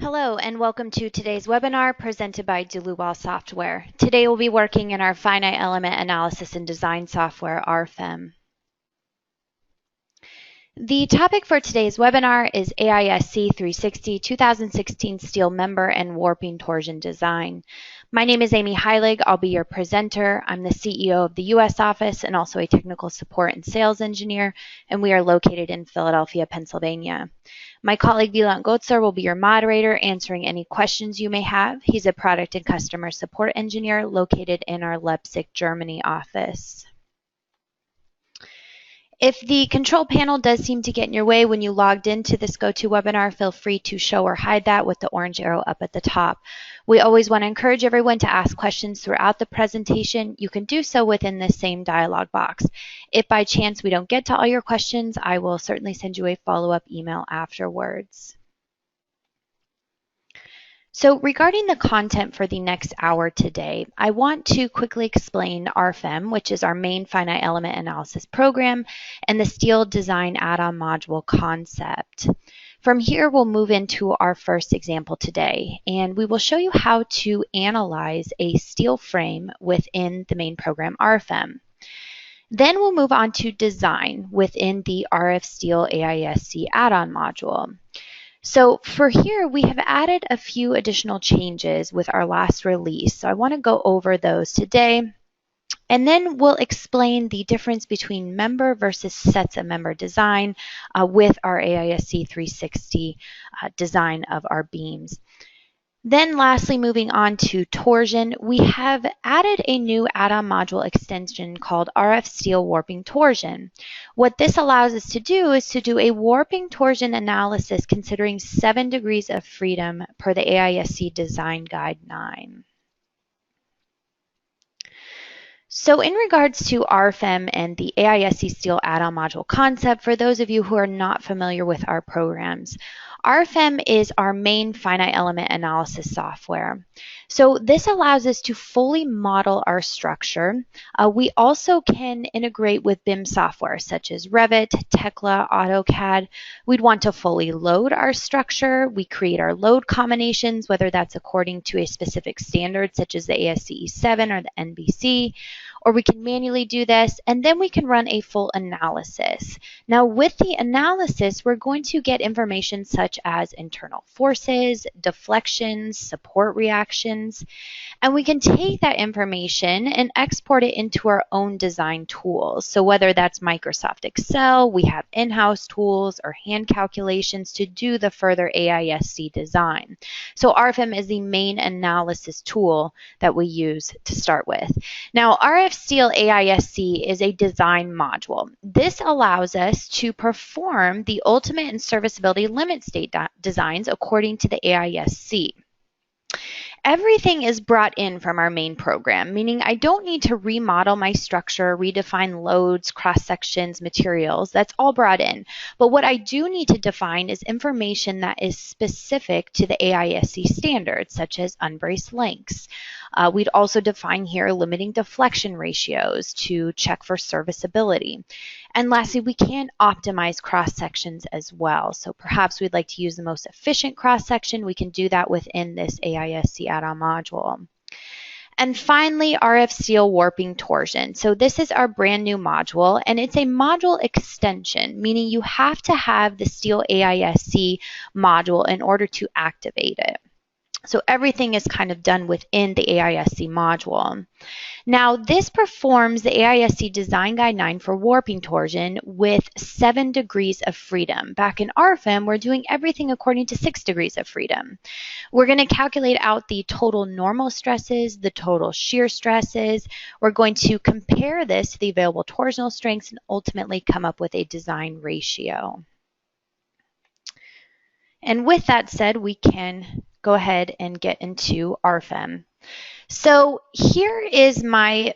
Hello and welcome to today's webinar presented by Dlubal Software. Today we'll be working in our finite element analysis and design software, RF-STEEL. The topic for today's webinar is AISC 360 2016 steel member and warping torsion design. My name is Amy Heilig. I'll be your presenter. I'm the CEO of the U.S. office and also a technical support and sales engineer, and we are located in Philadelphia, Pennsylvania. My colleague Wieland Gotzer will be your moderator, answering any questions you may have. He's a product and customer support engineer located in our Leipzig, Germany office. If the control panel does seem to get in your way when you logged into this GoToWebinar, feel free to show or hide that with the orange arrow up at the top. We always want to encourage everyone to ask questions throughout the presentation. You can do so within this same dialog box. If by chance we don't get to all your questions, I will certainly send you a follow-up email afterwards. So regarding the content for the next hour today, I want to quickly explain RF-STEEL, which is our main finite element analysis program, and the steel design add-on module concept. From here, we'll move into our first example today, and we will show you how to analyze a steel frame within the main program RF-STEEL. Then we'll move on to design within the RF-STEEL AISC add-on module. So for here, we have added a few additional changes with our last release. So I want to go over those today. And then we'll explain the difference between member versus sets of member design with our AISC 360 design of our beams. Then lastly, moving on to torsion, we have added a new add-on module extension called RF-STEEL Warping Torsion. What this allows us to do is to do a warping torsion analysis considering 7 degrees of freedom per the AISC Design Guide 9. So in regards to RF-STEEL and the AISC steel add-on module concept, for those of you who are not familiar with our programs, RF-STEEL is our main finite element analysis software. So this allows us to fully model our structure. We also can integrate with BIM software such as Revit, Tekla, AutoCAD. We'd want to fully load our structure. We create our load combinations, whether that's according to a specific standard such as the ASCE 7 or the NBC, or we can manually do this, and then we can run a full analysis. Now with the analysis, we're going to get information such as internal forces, deflections, support reactions, and we can take that information and export it into our own design tools. So whether that's Microsoft Excel, we have in-house tools or hand calculations to do the further AISC design. So RF-STEEL is the main analysis tool that we use to start with. Now RF-STEEL AISC is a design module. This allows us to perform the ultimate and serviceability limit state designs according to the AISC. Everything is brought in from our main program, meaning I don't need to remodel my structure, redefine loads, cross-sections, materials. That's all brought in. But what I do need to define is information that is specific to the AISC standards, such as unbraced lengths. We'd also define here limiting deflection ratios to check for serviceability. And lastly, we can optimize cross-sections as well. So perhaps we'd like to use the most efficient cross-section. We can do that within this AISC add-on module. And finally, RF-STEEL Warping Torsion. So this is our brand new module, and it's a module extension, meaning you have to have the steel AISC module in order to activate it. So everything is kind of done within the AISC module. Now this performs the AISC Design Guide 9 for warping torsion with 7 degrees of freedom. Back in RF-STEEL, we're doing everything according to 6 degrees of freedom. We're going to calculate out the total normal stresses, the total shear stresses. We're going to compare this to the available torsional strengths and ultimately come up with a design ratio. And with that said, we can go ahead and get into RF-STEEL. So here is my,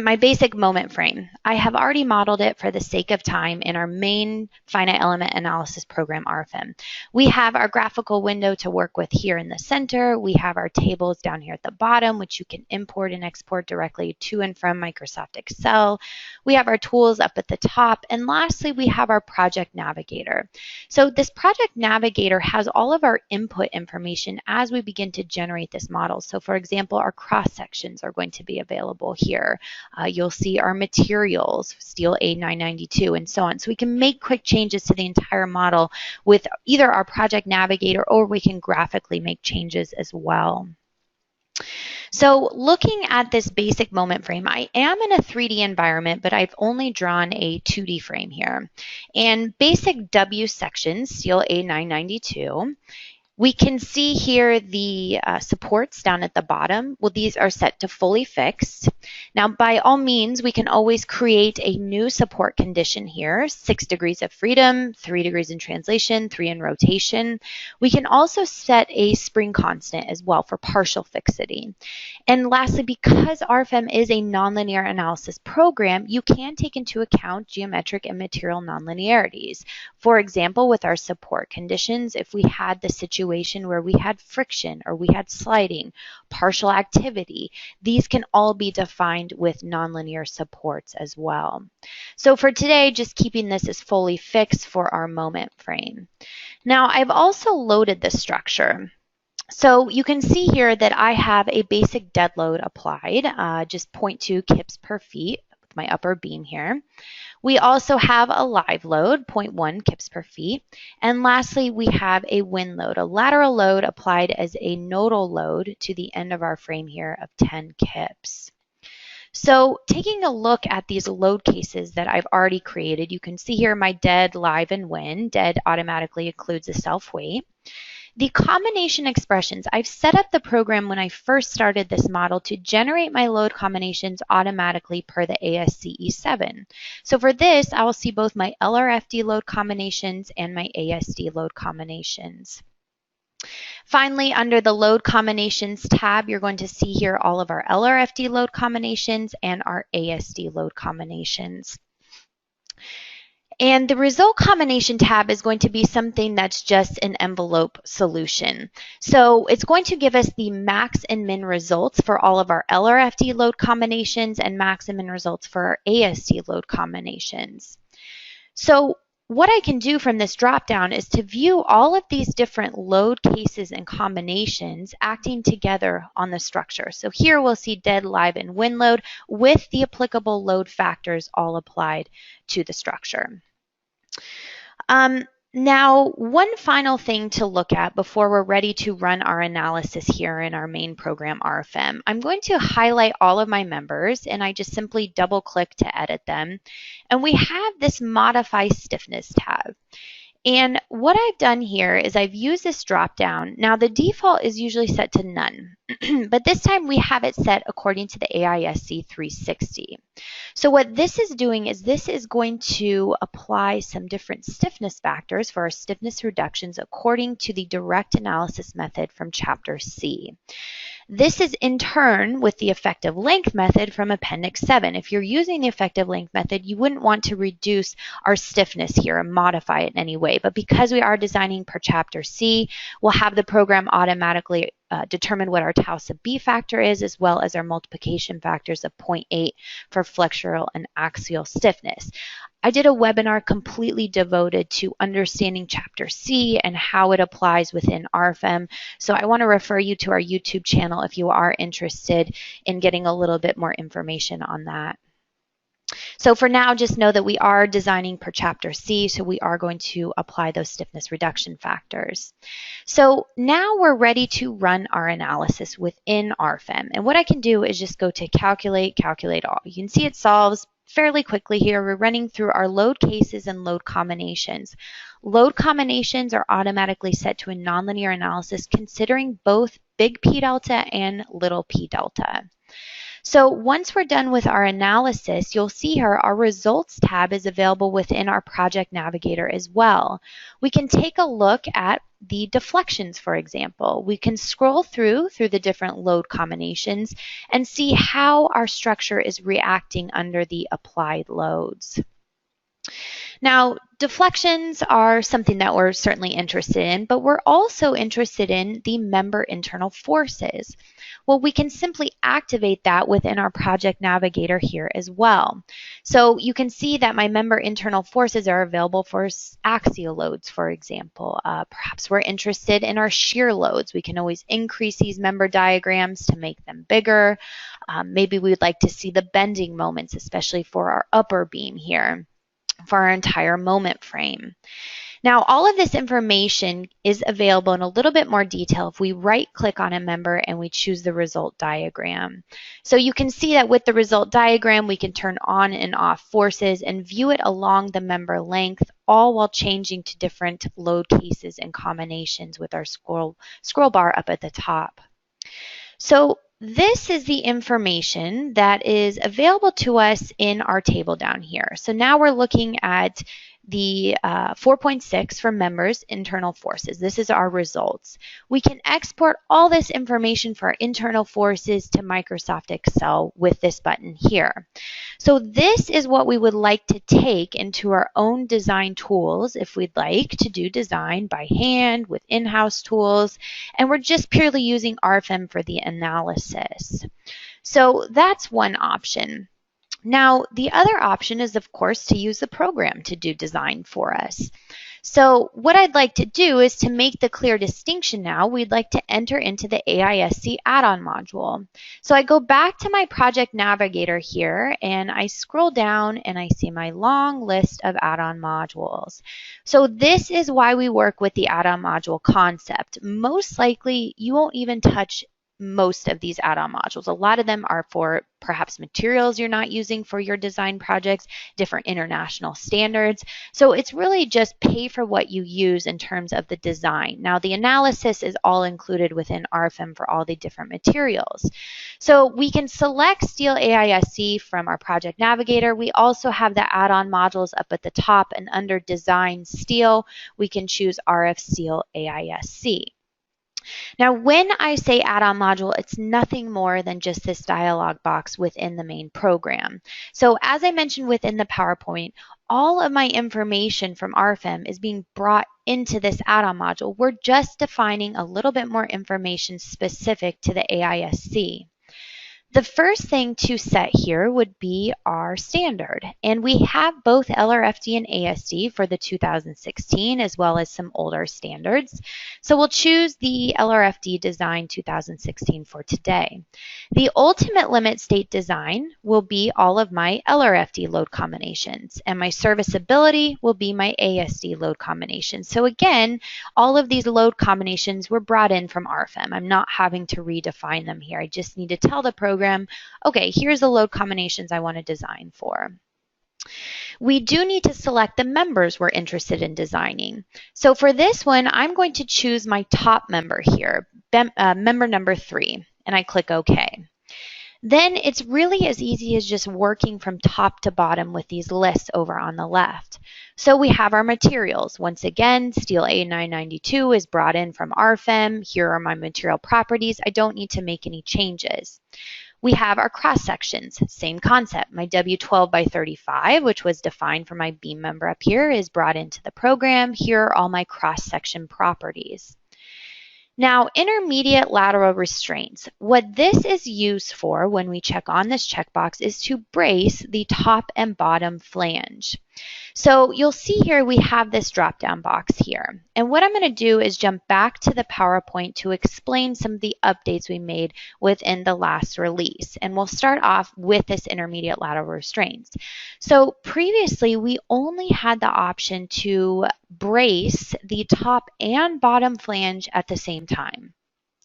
my basic moment frame. I have already modeled it for the sake of time in our main finite element analysis program, RFM. We have our graphical window to work with here in the center. We have our tables down here at the bottom, which you can import and export directly to and from Microsoft Excel. We have our tools up at the top. And lastly, we have our project navigator. So this project navigator has all of our input information as we begin to generate this model. So for example, our cross sections are going to be available here. You'll see our materials, steel A992, and so on. So we can make quick changes to the entire model with either our project navigator, or we can graphically make changes as well. So looking at this basic moment frame, I am in a 3D environment, but I've only drawn a 2D frame here. And basic W sections, steel A992, we can see here the supports down at the bottom. Well, these are set to fully fixed. Now, by all means, we can always create a new support condition here, 6 degrees of freedom, 3 degrees in translation, 3 in rotation. We can also set a spring constant as well for partial fixity. And lastly, because RFM is a nonlinear analysis program, you can take into account geometric and material nonlinearities. For example, with our support conditions, if we had the situation where we had friction or we had sliding, partial activity, these can all be defined with nonlinear supports as well. So for today, just keeping this as fully fixed for our moment frame. Now, I've also loaded the structure. So you can see here that I have a basic dead load applied, just 0.2 kips per feet with my upper beam here. We also have a live load, 0.1 kips per feet. And lastly, we have a wind load, a lateral load applied as a nodal load to the end of our frame here of 10 kips. So taking a look at these load cases that I've already created, you can see here my dead, live, and wind. Dead automatically includes a self-weight. The combination expressions, I've set up the program when I first started this model to generate my load combinations automatically per the AISC E7. So for this, I will see both my LRFD load combinations and my AISD load combinations. Finally, under the load combinations tab, you're going to see here all of our LRFD load combinations and our AISD load combinations. And the result combination tab is going to be something that's just an envelope solution. So it's going to give us the max and min results for all of our LRFD load combinations and max and min results for our AISD load combinations. So what I can do from this dropdown is to view all of these different load cases and combinations acting together on the structure. So here we'll see dead, live, and wind load with the applicable load factors all applied to the structure. Now, one final thing to look at before we're ready to run our analysis here in our main program, RFM. I'm going to highlight all of my members, and I just simply double-click to edit them. And we have this Modify Stiffness tab. And what I've done here is I've used this drop-down. Now, the default is usually set to none, but this time we have it set according to the AISC 360. So what this is doing is this is going to apply some different stiffness factors for our stiffness reductions according to the direct analysis method from Chapter C. This is in turn with the effective length method from Appendix 7. If you're using the effective length method, you wouldn't want to reduce our stiffness here and modify it in any way. But because we are designing per Chapter C, we'll have the program automatically determine what our tau sub B factor is, as well as our multiplication factors of 0.8 for flexural and axial stiffness. I did a webinar completely devoted to understanding Chapter C and how it applies within RFM. So I want to refer you to our YouTube channel if you are interested in getting a little bit more information on that. So for now, just know that we are designing per Chapter C, so we are going to apply those stiffness reduction factors. So now we're ready to run our analysis within RFM. And what I can do is just go to Calculate, Calculate All. You can see it solves fairly quickly here. We're running through our load cases and load combinations. Load combinations are automatically set to a nonlinear analysis considering both big P delta and little p delta. So once we're done with our analysis, you'll see here our results tab is available within our project navigator as well. We can take a look at the deflections, for example. We can scroll through the different load combinations and see how our structure is reacting under the applied loads. Now, deflections are something that we're certainly interested in, but we're also interested in the member internal forces. Well, we can simply activate that within our project navigator here as well. So you can see that my member internal forces are available for axial loads, for example. Perhaps we're interested in our shear loads. We can always increase these member diagrams to make them bigger. Maybe we would like to see the bending moments, especially for our upper beam here, for our entire moment frame. Now, all of this information is available in a little bit more detail if we right-click on a member and we choose the result diagram. So you can see that with the result diagram, we can turn on and off forces and view it along the member length, all while changing to different load cases and combinations with our scroll bar up at the top. So this is the information that is available to us in our table down here. So now we're looking at the 4.6 for members internal forces. This is our results. We can export all this information for our internal forces to Microsoft Excel with this button here. So this is what we would like to take into our own design tools if we'd like to do design by hand with in-house tools, and we're just purely using RFM for the analysis. So that's one option. Now, the other option is, of course, to use the program to do design for us. So what I'd like to do is to make the clear distinction now, we'd like to enter into the AISC add-on module. So I go back to my project navigator here and I scroll down and I see my long list of add-on modules. So this is why we work with the add-on module concept. Most likely, you won't even touch most of these add-on modules. A lot of them are for perhaps materials you're not using for your design projects, different international standards. So it's really just pay for what you use in terms of the design. Now the analysis is all included within RFM for all the different materials. So we can select STEEL AISC from our project navigator. We also have the add-on modules up at the top, and under design STEEL, we can choose RF-STEEL AISC. Now, when I say add-on module, it's nothing more than just this dialog box within the main program. So as I mentioned within the PowerPoint, all of my information from RFM is being brought into this add-on module. We're just defining a little bit more information specific to the AISC. The first thing to set here would be our standard, and we have both LRFD and ASD for the 2016 as well as some older standards. So we'll choose the LRFD design 2016 for today. The ultimate limit state design will be all of my LRFD load combinations, and my serviceability will be my ASD load combinations. So again, all of these load combinations were brought in from RFM. I'm not having to redefine them here. I just need to tell the program, okay, here's the load combinations I want to design for. We do need to select the members we're interested in designing. So for this one, I'm going to choose my top member here, member number 3, and I click OK. Then it's really as easy as just working from top to bottom with these lists over on the left. So we have our materials. Once again, steel A992 is brought in from RFM. Here are my material properties. I don't need to make any changes. We have our cross sections, same concept. My W12 by 35, which was defined for my beam member up here, is brought into the program. Here are all my cross section properties. Now, intermediate lateral restraints. What this is used for when we check on this checkbox is to brace the top and bottom flange. So you'll see here we have this drop-down box here. And what I'm going to do is jump back to the PowerPoint to explain some of the updates we made within the last release. And we'll start off with this intermediate lateral restraints. So previously, we only had the option to brace the top and bottom flange at the same time.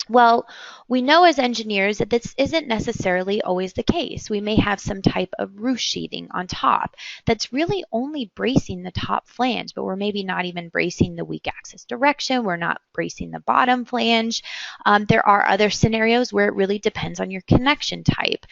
Well, we know as engineers that this isn't necessarily always the case. We may have some type of roof sheathing on top that's really only bracing the top flange, but we're maybe not even bracing the weak axis direction. We're not bracing the bottom flange. There are other scenarios where it really depends on your connection type.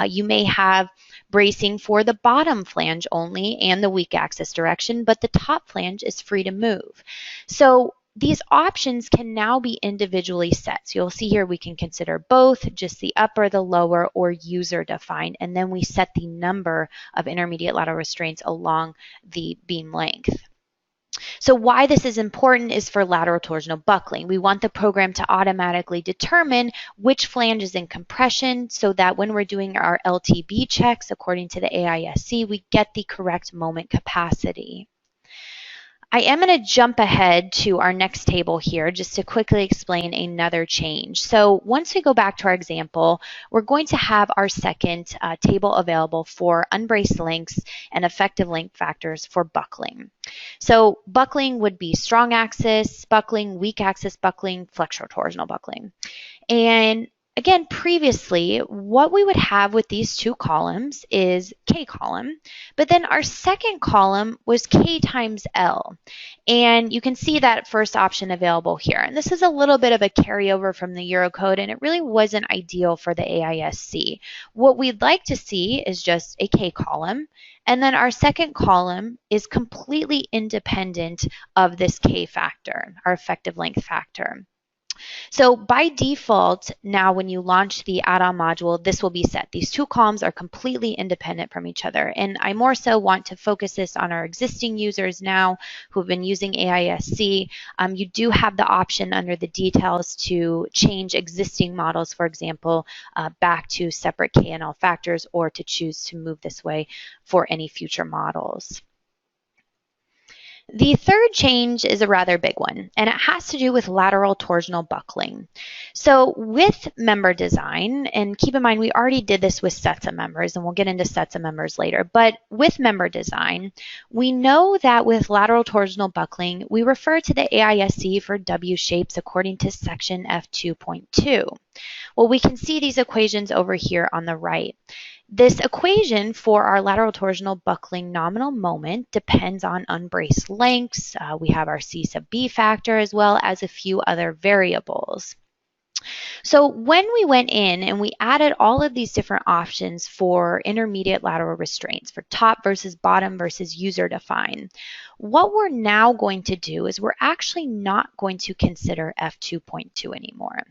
You may have bracing for the bottom flange only and the weak axis direction, but the top flange is free to move. So these options can now be individually set. So you'll see here we can consider both, just the upper, the lower, or user defined, and then we set the number of intermediate lateral restraints along the beam length. So why this is important is for lateral torsional buckling. We want the program to automatically determine which flange is in compression so that when we're doing our LTB checks according to the AISC, we get the correct moment capacity. I am going to jump ahead to our next table here just to quickly explain another change. So once we go back to our example, we're going to have our second table available for unbraced lengths and effective length factors for buckling. So buckling would be strong axis buckling, weak axis buckling, flexural torsional buckling. And again, previously, what we would have with these two columns is K column, but then our second column was K times L. And you can see that first option available here. And this is a little bit of a carryover from the Eurocode, and it really wasn't ideal for the AISC. What we'd like to see is just a K column, and then our second column is completely independent of this K factor, our effective length factor. So by default, now when you launch the add-on module, this will be set. These two columns are completely independent from each other. And I more so want to focus this on our existing users now who have been using AISC. You do have the option under the details to change existing models, for example, back to separate K and L factors, or to choose to move this way for any future models. The third change is a rather big one, and it has to do with lateral torsional buckling. So with member design, and keep in mind we already did this with sets of members, and we'll get into sets of members later, but with member design, we know that with lateral torsional buckling, we refer to the AISC for W shapes according to section F2.2. Well, we can see these equations over here on the right. This equation for our lateral torsional buckling nominal moment depends on unbraced lengths. We have our C sub B factor as well as a few other variables. So when we went in and we added all of these different options for intermediate lateral restraints, for top versus bottom versus user defined, what we're now going to do is we're actually not going to consider F2.2 anymore.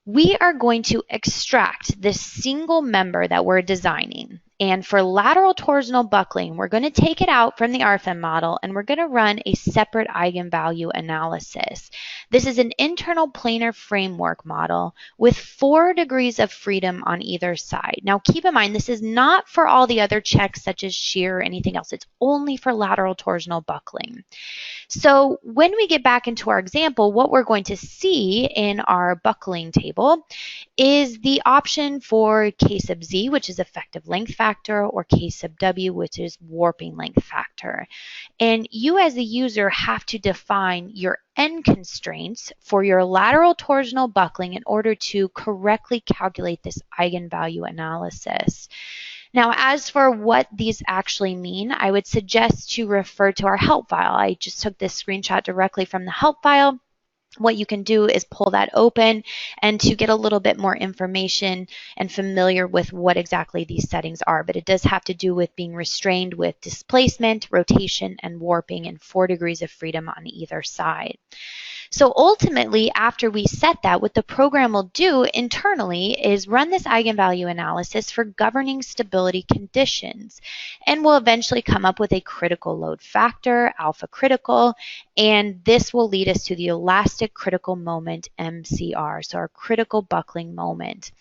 We are going to extract this single member that we're designing. And for lateral torsional buckling, we're going to take it out from the RFM model and we're going to run a separate eigenvalue analysis. This is an internal planar framework model with 4 degrees of freedom on either side. Now keep in mind, this is not for all the other checks such as shear or anything else. It's only for lateral torsional buckling. So when we get back into our example, what we're going to see in our buckling table is the option for K sub Z, which is effective length factor, or K sub W, which is warping length factor. And you as the user have to define your end constraints for your lateral torsional buckling in order to correctly calculate this eigenvalue analysis. Now, as for what these actually mean, I would suggest to refer to our help file. I just took this screenshot directly from the help file. What you can do is pull that open and to get a little bit more information and familiar with what exactly these settings are. But it does have to do with being restrained with displacement, rotation, and warping, and 4 degrees of freedom on either side. So ultimately, after we set that, what the program will do internally is run this eigenvalue analysis for governing stability conditions, and will eventually come up with a critical load factor, alpha critical, and this will lead us to the elastic critical moment, MCR, so our critical buckling moment.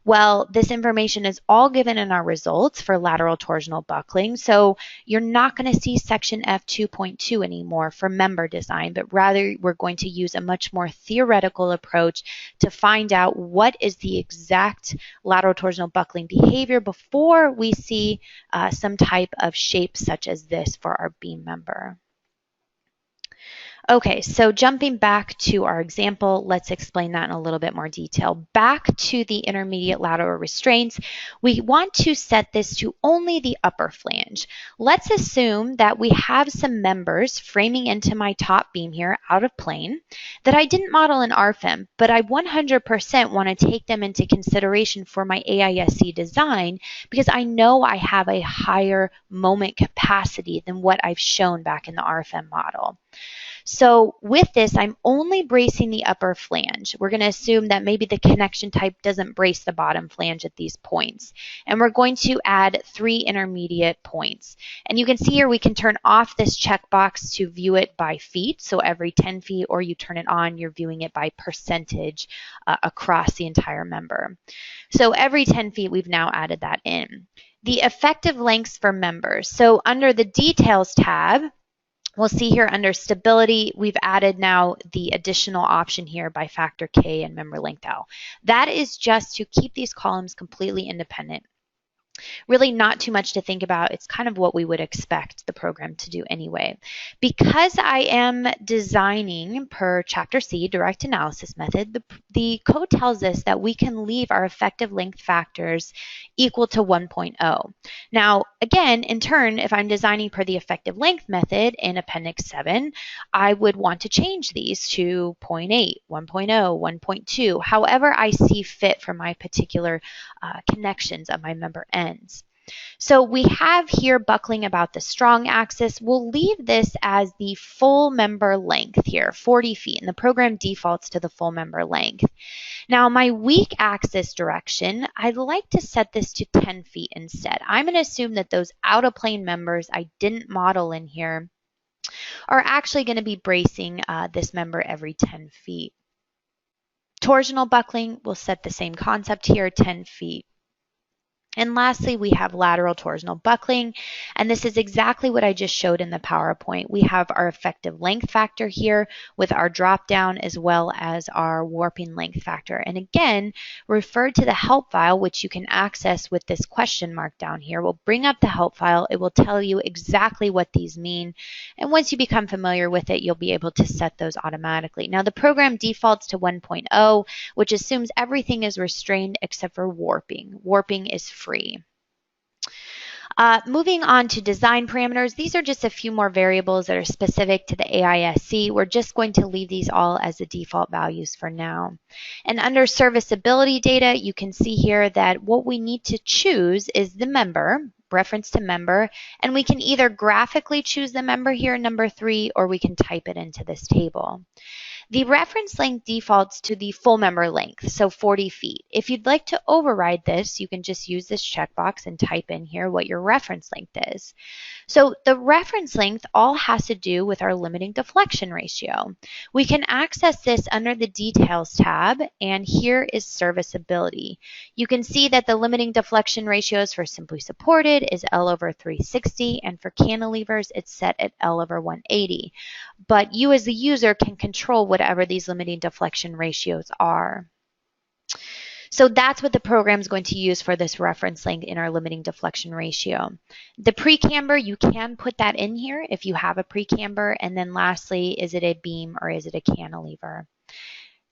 Well, this information is all given in our results for lateral torsional buckling, so you're not going to see section F2.2 anymore for member design, but rather we're going to use a much more theoretical approach to find out what is the exact lateral torsional buckling behavior before we see some type of shape such as this for our beam member. Okay, so jumping back to our example, let's explain that in a little bit more detail. Back to the intermediate lateral restraints, we want to set this to only the upper flange. Let's assume that we have some members framing into my top beam here out of plane that I didn't model in RFM, but I 100% want to take them into consideration for my AISC design because I know I have a higher moment capacity than what I've shown back in the RFM model. So with this, I'm only bracing the upper flange. We're going to assume that maybe the connection type doesn't brace the bottom flange at these points. And we're going to add 3 intermediate points. And you can see here we can turn off this checkbox to view it by feet. So every 10 feet, or you turn it on, you're viewing it by percentage across the entire member. So every 10 feet, we've now added that in. The effective lengths for members. So under the Details tab, we'll see here under Stability, we've added now the additional option here by factor K and member length L. That is just to keep these columns completely independent. Really not too much to think about. It's kind of what we would expect the program to do anyway. Because I am designing per Chapter C, direct analysis method, the code tells us that we can leave our effective length factors equal to 1.0. Now, again, in turn, if I'm designing per the effective length method in Appendix 7, I would want to change these to 0.8, 1.0, 1.2, however I see fit for my particular connections of my member ends. So we have here buckling about the strong axis. We'll leave this as the full member length here, 40 feet, and the program defaults to the full member length. Now my weak axis direction, I'd like to set this to 10 feet instead. I'm going to assume that those out of plane members I didn't model in here are actually going to be bracing this member every 10 feet. Torsional buckling, we'll set the same concept here, 10 feet. And lastly, we have lateral torsional buckling, and this is exactly what I just showed in the PowerPoint. We have our effective length factor here with our drop down as well as our warping length factor. And again, refer to the help file, which you can access with this question mark down here. We'll bring up the help file. It will tell you exactly what these mean. And once you become familiar with it, you'll be able to set those automatically. Now, the program defaults to 1.0, which assumes everything is restrained except for warping. Warping is free. Moving on to design parameters, these are just a few more variables that are specific to the AISC. We're just going to leave these all as the default values for now. And under serviceability data, you can see here that what we need to choose is the member, reference to member, and we can either graphically choose the member here, number 3, or we can type it into this table. The reference length defaults to the full member length, so 40 feet. If you'd like to override this, you can just use this checkbox and type in here what your reference length is. So the reference length all has to do with our limiting deflection ratio. We can access this under the Details tab, and here is serviceability. You can see that the limiting deflection ratios for simply supported is L over 360, and for cantilevers, it's set at L over 180. But you as the user can control whatever these limiting deflection ratios are. So that's what the program is going to use for this reference length in our limiting deflection ratio. The pre-camber, you can put that in here if you have a pre-camber. And then lastly, is it a beam or is it a cantilever?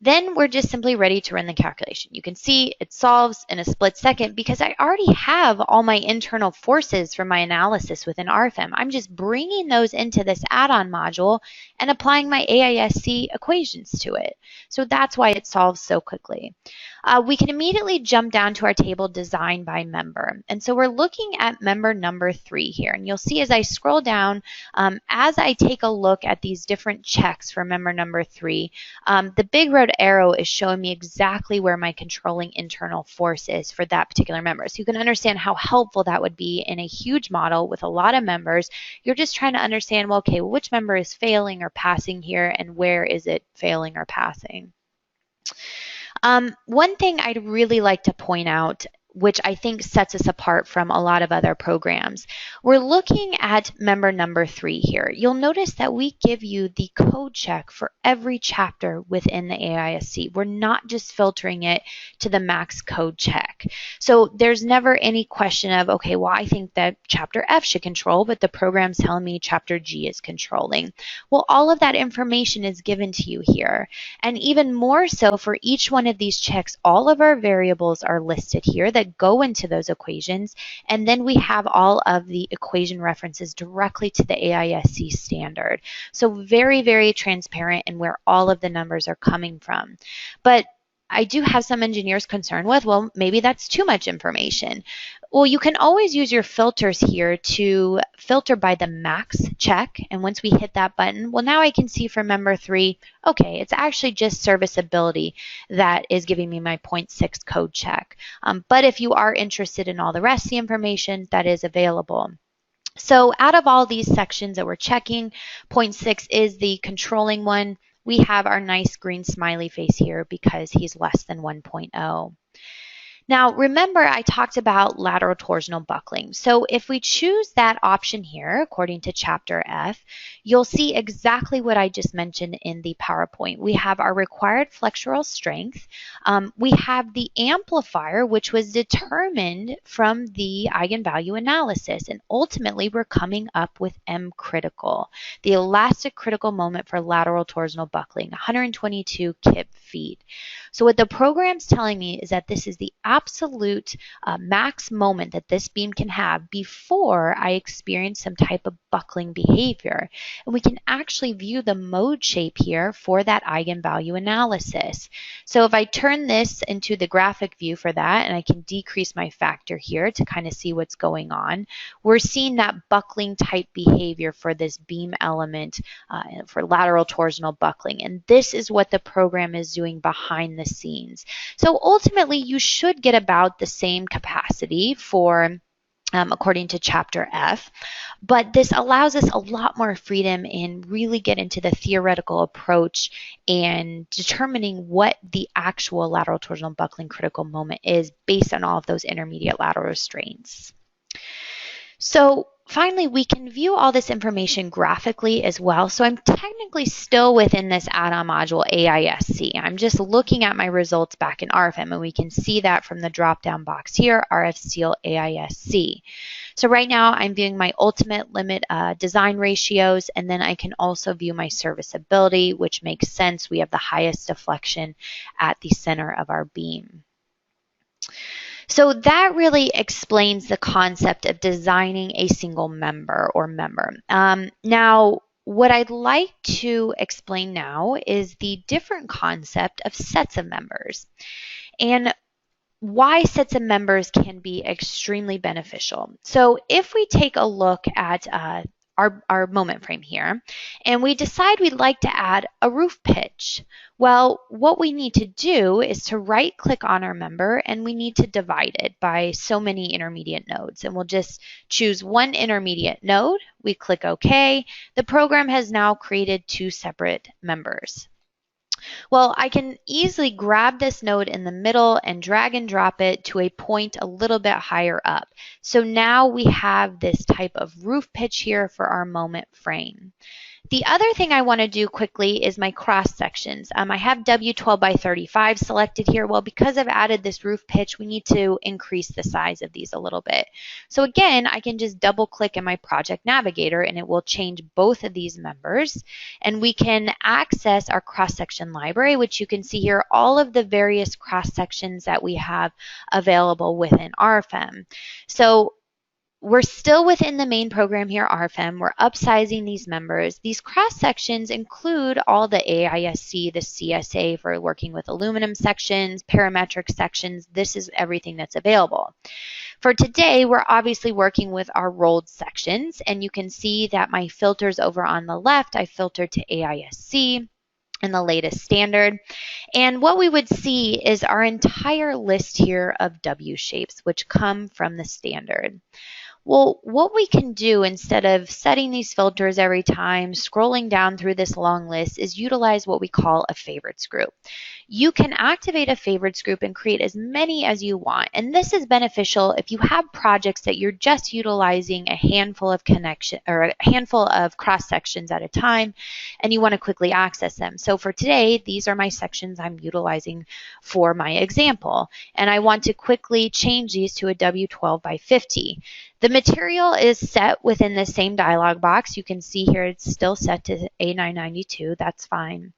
Then we're just simply ready to run the calculation. You can see it solves in a split second because I already have all my internal forces from my analysis within RFM. I'm just bringing those into this add-on module and applying my AISC equations to it. So that's why it solves so quickly. We can immediately jump down to our table design by member. And so we're looking at member number 3 here. And you'll see as I scroll down, as I take a look at these different checks for member number 3, the big red arrow is showing me exactly where my controlling internal force is for that particular member. So you can understand how helpful that would be in a huge model with a lot of members. You're just trying to understand, well, okay, well, which member is failing or passing here and where is it failing or passing? One thing I'd really like to point out, which I think sets us apart from a lot of other programs. We're looking at member number 3 here. You'll notice that we give you the code check for every chapter within the AISC. We're not just filtering it to the max code check. So there's never any question of, okay, well, I think that chapter F should control, but the program's telling me chapter G is controlling. Well, all of that information is given to you here. And even more so, for each one of these checks, all of our variables are listed here that go into those equations, and then we have all of the equation references directly to the AISC standard. So very, very transparent in where all of the numbers are coming from. But I do have some engineers concerned with, well, maybe that's too much information. Well, you can always use your filters here to filter by the max check. And once we hit that button, well, now I can see for member 3, okay, it's actually just serviceability that is giving me my 0.6 code check. But if you are interested in all the rest of the information, that is available. So out of all these sections that we're checking, 0.6 is the controlling one. We have our nice green smiley face here because he's less than 1.0. Now, remember I talked about lateral torsional buckling. So if we choose that option here, according to chapter F, you'll see exactly what I just mentioned in the PowerPoint. We have our required flexural strength. We have the amplifier, which was determined from the eigenvalue analysis. And ultimately, we're coming up with M critical, the elastic critical moment for lateral torsional buckling, 122 kip feet. So what the program's telling me is that this is the absolute max moment that this beam can have before I experience some type of buckling behavior. And we can actually view the mode shape here for that eigenvalue analysis. So if I turn this into the graphic view for that, and I can decrease my factor here to kind of see what's going on, we're seeing that buckling type behavior for this beam element for lateral torsional buckling. And this is what the program is doing behind the scenes. So ultimately, you should get about the same capacity for according to chapter F, but this allows us a lot more freedom in really get into the theoretical approach and determining what the actual lateral torsional buckling critical moment is based on all of those intermediate lateral restraints. So finally, we can view all this information graphically as well. So I'm technically still within this add-on module AISC. I'm just looking at my results back in RFM, and we can see that from the drop-down box here, RF-STEEL AISC. So right now, I'm viewing my ultimate limit design ratios, and then I can also view my serviceability, which makes sense. We have the highest deflection at the center of our beam. So that really explains the concept of designing a single member or member. Now, what I'd like to explain now is the different concept of sets of members and why sets of members can be extremely beneficial. So if we take a look at our moment frame here, and we decide we'd like to add a roof pitch. Well, what we need to do is to right click on our member, and we need to divide it by so many intermediate nodes. And we'll just choose one intermediate node. We click OK. The program has now created 2 separate members. Well, I can easily grab this node in the middle and drag and drop it to a point a little bit higher up. So now we have this type of roof pitch here for our moment frame. The other thing I want to do quickly is my cross sections. I have W12 by 35 selected here. Well, because I've added this roof pitch, we need to increase the size of these a little bit. So again, I can just double click in my project navigator and it will change both of these members. And we can access our cross section library, which you can see here, all of the various cross sections that we have available within RFM. So we're still within the main program here, RFM. We're upsizing these members. These cross sections include all the AISC, the CSA for working with aluminum sections, parametric sections. This is everything that's available. For today, we're obviously working with our rolled sections, and you can see that my filters over on the left, I filtered to AISC and the latest standard. And what we would see is our entire list here of W shapes, which come from the standard. Well, what we can do instead of setting these filters every time, scrolling down through this long list, is utilize what we call a favorites group. you can activate a favorites group and create as many as you want. And this is beneficial if you have projects that you're just utilizing a handful of cross sections at a time and you want to quickly access them. So for today, these are my sections I'm utilizing for my example. And I want to quickly change these to a W12 by 50. The material is set within the same dialog box. You can see here it's still set to A992. That's fine.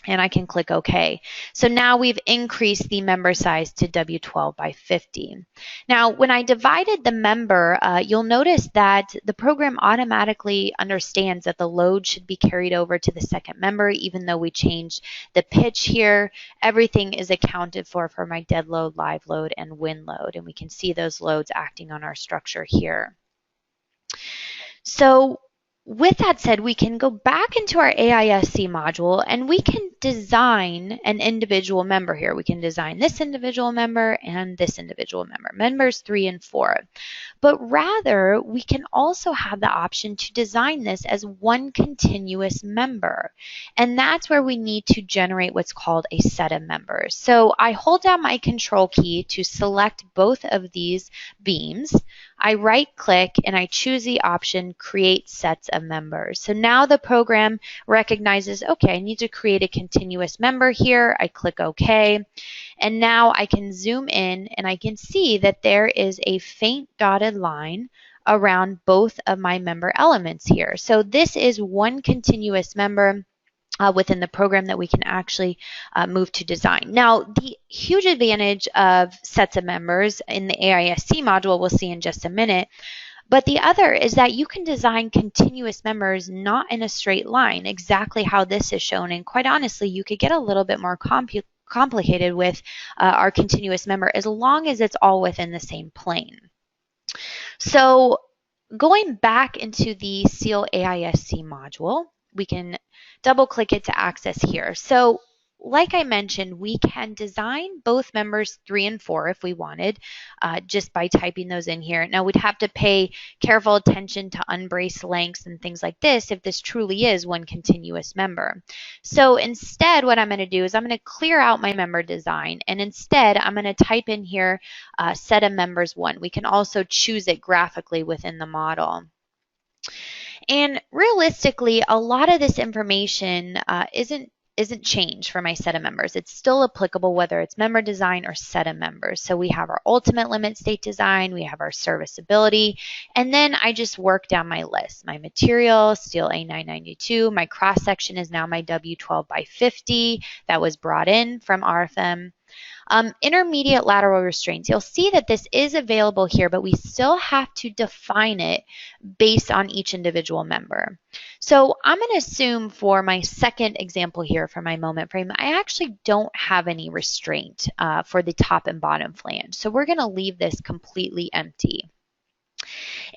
And I can click OK. So now we've increased the member size to W12 by 50. Now, when I divided the member, you'll notice that the program automatically understands that the load should be carried over to the second member, even though we changed the pitch here. Everything is accounted for my dead load, live load, and wind load. And we can see those loads acting on our structure here. So with that said, we can go back into our AISC module and we can design an individual member here. We can design this individual member and this individual member, members 3 and 4. But rather, we can also have the option to design this as one continuous member. And that's where we need to generate what's called a set of members. So I hold down my control key to select both of these beams. I right click and I choose the option create sets of members. So now the program recognizes, okay, I need to create a continuous member here. I click OK. And now I can zoom in and I can see that there is a faint dotted line around both of my member elements here. So this is one continuous member within the program that we can actually move to design. Now, the huge advantage of sets of members in the AISC module we'll see in just a minute, but the other is that you can design continuous members not in a straight line, exactly how this is shown. And quite honestly, you could get a little bit more complicated with our continuous member as long as it's all within the same plane. So going back into the STEEL AISC module, we can double click it to access here. So like I mentioned, we can design both members 3 and 4 if we wanted, just by typing those in here. Now we'd have to pay careful attention to unbrace lengths and things like this if this truly is one continuous member. So instead, what I'm going to do is I'm going to clear out my member design, and instead I'm going to type in here set of members 1. We can also choose it graphically within the model. And realistically, a lot of this information isn't changed for my set of members. It's still applicable whether it's member design or set of members. So we have our ultimate limit state design, we have our serviceability, and then I just work down my list. My material, steel A992, my cross section is now my W12 by 50 that was brought in from RFM. Intermediate lateral restraints. You'll see that this is available here, but we still have to define it based on each individual member. So I'm going to assume for my second example here for my moment frame, I actually don't have any restraint for the top and bottom flange. So we're going to leave this completely empty.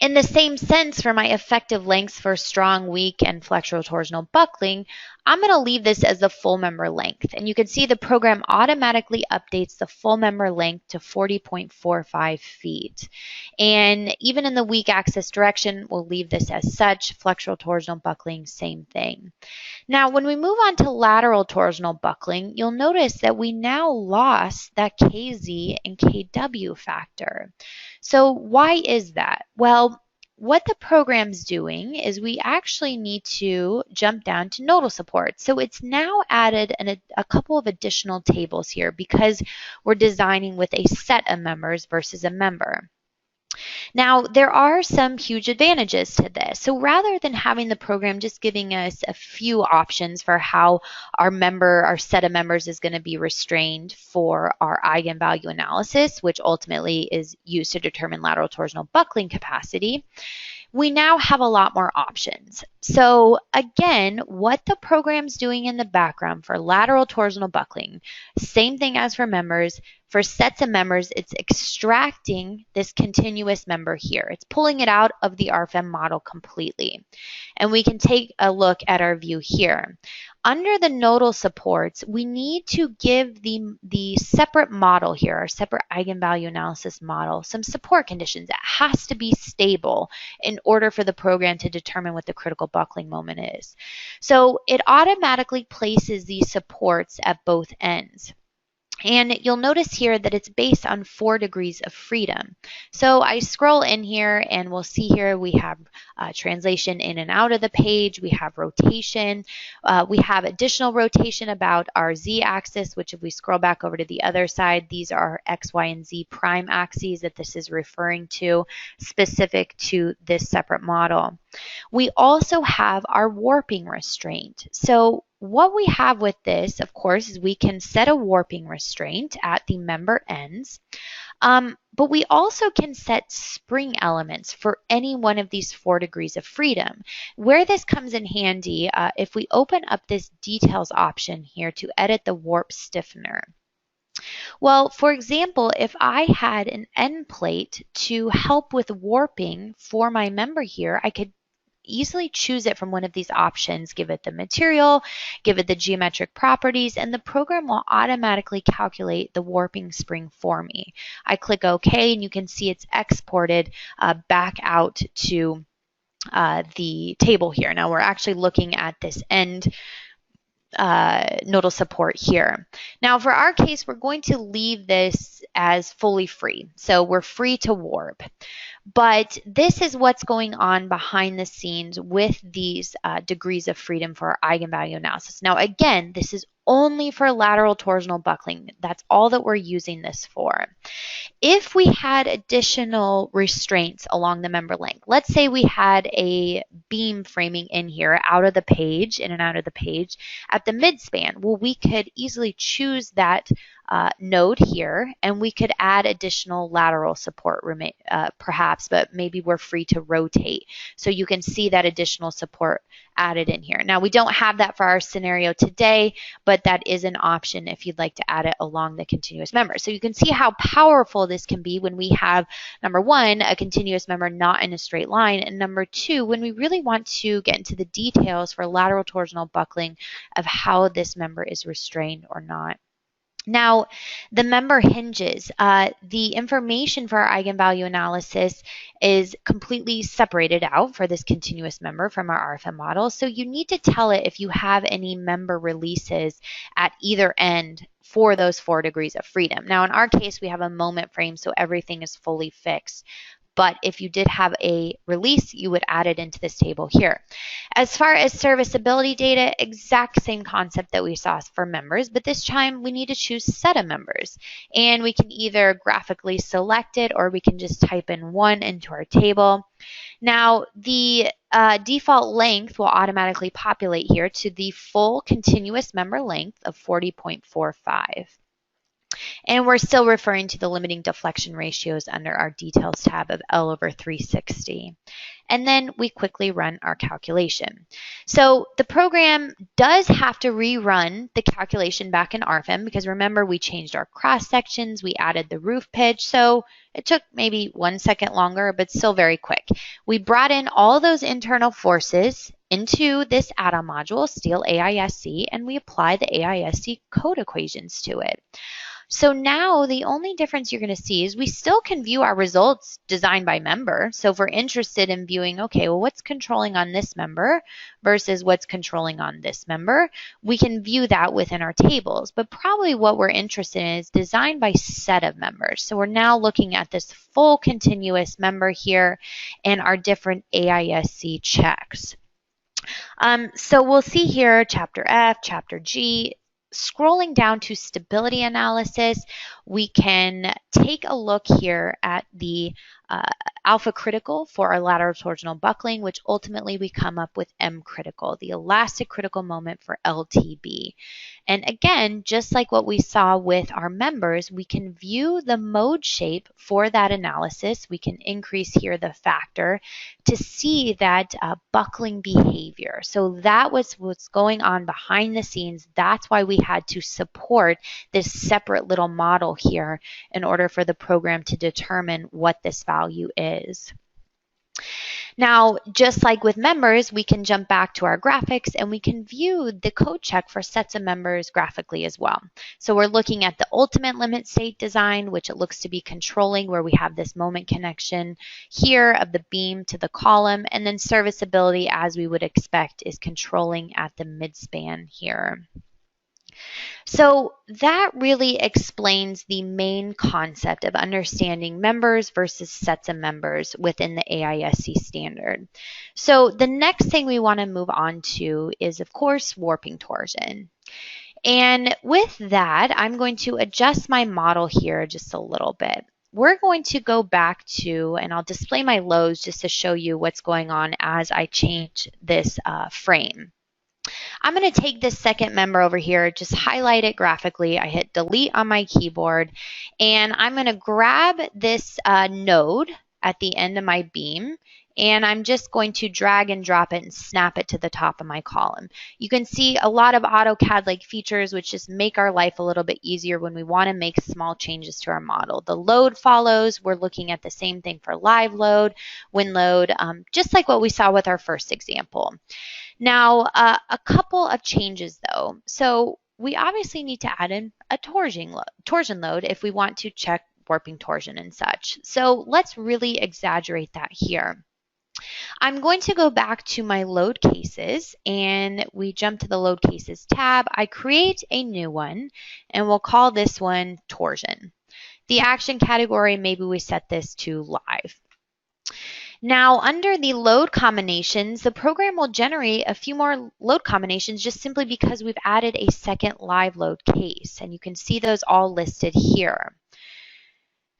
In the same sense, for my effective lengths for strong, weak, and flexural torsional buckling, I'm going to leave this as the full member length. And you can see the program automatically updates the full member length to 40.45 feet. And even in the weak axis direction, we'll leave this as such. Flexural torsional buckling, same thing. Now, when we move on to lateral torsional buckling, you'll notice that we now lost that KZ and KW factor. So why is that? Well, what the program's doing is we actually need to jump down to nodal support. So it's now added a couple of additional tables here because we're designing with a set of members versus a member. Now, there are some huge advantages to this. So rather than having the program just giving us a few options for how our set of members is going to be restrained for our eigenvalue analysis, which ultimately is used to determine lateral torsional buckling capacity, we now have a lot more options. So again, what the program's doing in the background for lateral torsional buckling, same thing as for members, For sets of members, it's extracting this continuous member here. It's pulling it out of the RFM model completely. And we can take a look at our view here. Under the nodal supports, we need to give the separate model here, our separate eigenvalue analysis model, some support conditions. It has to be stable in order for the program to determine what the critical buckling moment is. So it automatically places these supports at both ends. And you'll notice here that it's based on 4 degrees of freedom. So I scroll in here and we'll see here we have translation in and out of the page. We have rotation. We have additional rotation about our z-axis, which if we scroll back over to the other side, these are x, y, and z prime axes that this is referring to, specific to this separate model. We also have our warping restraint. So what we have with this, of course, is we can set a warping restraint at the member ends, but we also can set spring elements for any one of these 4 degrees of freedom. Where this comes in handy, if we open up this details option here to edit the warp stiffener. Well, for example, if I had an end plate to help with warping for my member here, I could easily choose it from one of these options, give it the material, give it the geometric properties, and the program will automatically calculate the warping spring for me. I click OK, and you can see it's exported back out to the table here. Now we're actually looking at this end nodal support here. Now for our case, we're going to leave this as fully free. So we're free to warp. But this is what's going on behind the scenes with these degrees of freedom for our eigenvalue analysis. Now again, this is only for lateral torsional buckling. That's all that we're using this for. If we had additional restraints along the member length, let's say we had a beam framing in here out of the page, in and out of the page at the midspan, well, we could easily choose that node here, and we could add additional lateral support perhaps, but maybe we're free to rotate. So you can see that additional support added in here. Now we don't have that for our scenario today, but that is an option if you'd like to add it along the continuous member. So you can see how powerful this can be when we have, number one, a continuous member not in a straight line, and number two, when we really want to get into the details for lateral torsional buckling of how this member is restrained or not. Now, the member hinges. The information for our eigenvalue analysis is completely separated out for this continuous member from our RFM model. So you need to tell it if you have any member releases at either end for those 4 degrees of freedom. Now, in our case, we have a moment frame, so everything is fully fixed. But if you did have a release, you would add it into this table here. As far as serviceability data, exact same concept that we saw for members, but this time we need to choose set of members. And we can either graphically select it, or we can just type in 1 into our table. Now, the default length will automatically populate here to the full continuous member length of 40.45. And we're still referring to the limiting deflection ratios under our details tab of L over 360. And then we quickly run our calculation. So the program does have to rerun the calculation back in RFM because remember we changed our cross sections, we added the roof pitch, so it took maybe 1 second longer, but still very quick. We brought in all those internal forces into this add-on module, STEEL AISC, and we apply the AISC code equations to it. So now the only difference you're going to see is we still can view our results designed by member. So if we're interested in viewing, okay, well, what's controlling on this member versus what's controlling on this member, we can view that within our tables. But probably what we're interested in is designed by set of members. So we're now looking at this full continuous member here and our different AISC checks. So we'll see here chapter F, chapter G. Scrolling down to stability analysis, we can take a look here at the alpha critical for our lateral torsional buckling, which ultimately we come up with M critical, the elastic critical moment for LTB. And again, just like what we saw with our members, we can view the mode shape for that analysis. We can increase here the factor to see that buckling behavior. So that was what's going on behind the scenes. That's why we had to support this separate little model here in order for the program to determine what this value is. Now, just like with members, we can jump back to our graphics and we can view the code check for sets of members graphically as well. So we're looking at the ultimate limit state design, which it looks to be controlling, where we have this moment connection here of the beam to the column, and then serviceability, as we would expect, is controlling at the midspan here. So that really explains the main concept of understanding members versus sets of members within the AISC standard. So the next thing we want to move on to is, of course, warping torsion. And with that, I'm going to adjust my model here just a little bit. We're going to go back to, and I'll display my loads just to show you what's going on as I change this frame. I'm going to take this second member over here, just highlight it graphically. I hit delete on my keyboard, and I'm going to grab this node at the end of my beam, and I'm just going to drag and drop it and snap it to the top of my column. You can see a lot of AutoCAD-like features which just make our life a little bit easier when we want to make small changes to our model. The load follows. We're looking at the same thing for live load, wind load, just like what we saw with our first example. Now, a couple of changes though. So we obviously need to add in a torsion load if we want to check warping torsion and such. So let's really exaggerate that here. I'm going to go back to my load cases, and we jump to the load cases tab. I create a new one, and we'll call this one torsion. The action category, maybe we set this to live. Now, under the load combinations, the program will generate a few more load combinations just simply because we've added a second live load case, and you can see those all listed here.